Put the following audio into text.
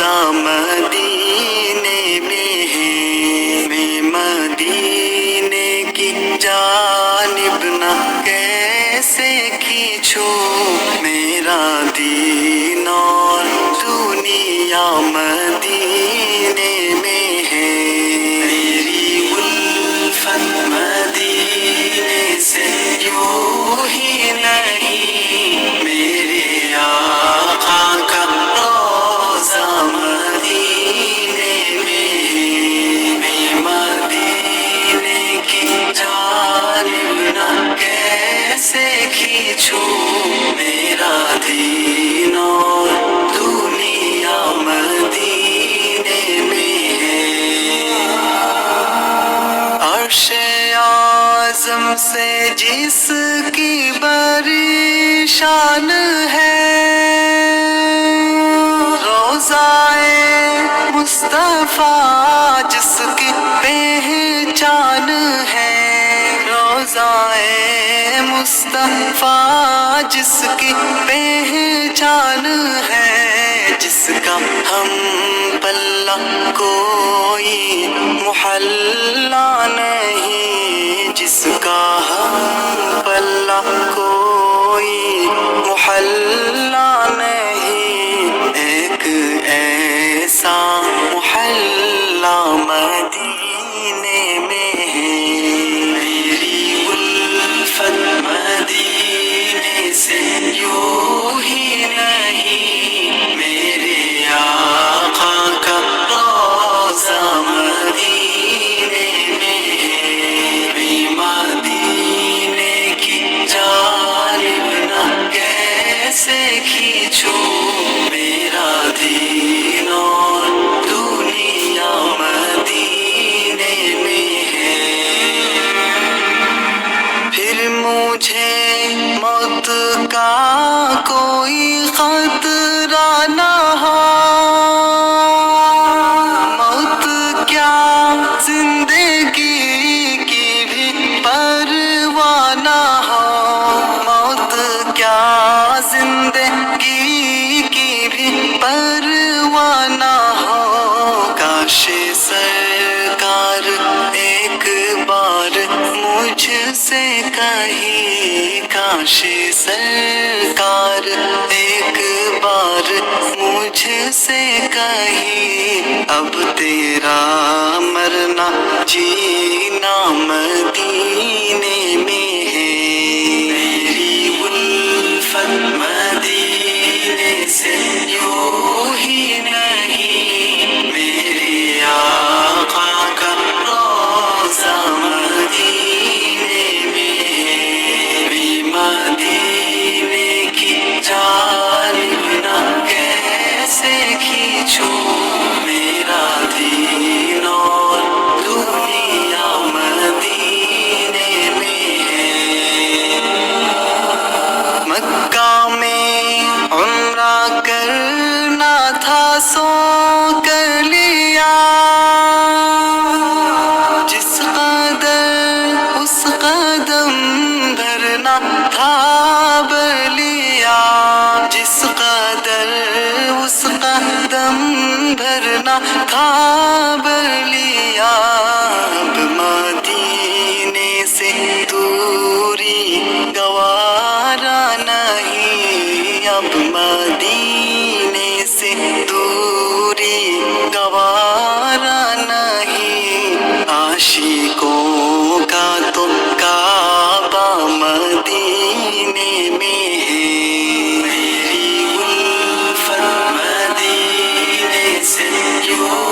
روزہ مدینے میں ہے، میں مدینے کی جانب نہ کیسے کھینچوں، میرا دین اور دنیا مدینے میں ہے، میری الفت مدینے سے یوں ہی نہیں، میرے آقا کا روزہ مدینے میں ہے، میں مدینے کی جانب نہ کیسے کھینچوں، میرا دین اور دنیا مدینے میں ہے، عرش اعظم سے جس کی بڑی شان ہے، روضائے مصطفیٰ جس کی پہچان ہے، روضائے مصطفیٰ جس کی پہچان ہے، جس کا ہم پلہ کوئی محلہ نہیں، جس کا ہم پلہ کوئی محلہ نہیں، ایک ایسا محلہ مدینے میں ہے، میری الفت مدینے سے یوں ہی نہیں، میرے آقا کا روزہ مدینے میں ہے، میں مدینے کی جانب نہ کیسے کھینچوں، میرا دین اور دنیا مدینے میں ہے، پھر مجھے موت کا کوئی خطرہ نہ ہو، موت کیا زندگی کی بھی پرواہ نہ ہو، موت کیا زندگی کی بھی پرواہ نہ ہو، کاش سرکار ایک بار مجھ سے کہیں، کاش سرکار ایک بار مجھ سے کہیں، اب تیرا مرنا جینا مدینے میں ہے، میری الفت مدینے سے یوں ہی نہیں، میرے آقا کا روزہ مدینے میں ہے، میں مدینے کی جانب نہ کیسے کھینچوں، میرا دین اور دنیا مدینے میں ہے، مکہ میں عمرہ کرنا تھا سو کر لیا، جس قدر اس قدم بھرنا تھا بھر لیا، جس قدر اس قدم بھرنا تھا بھر لیا، اب مدینے سے دوری گوارا نہیں، اب مدینے سے دوری گوارا نہیں، عاشقوں کا تو کعبہ مدینے میں ہے، میری الفت مدینے سے یوں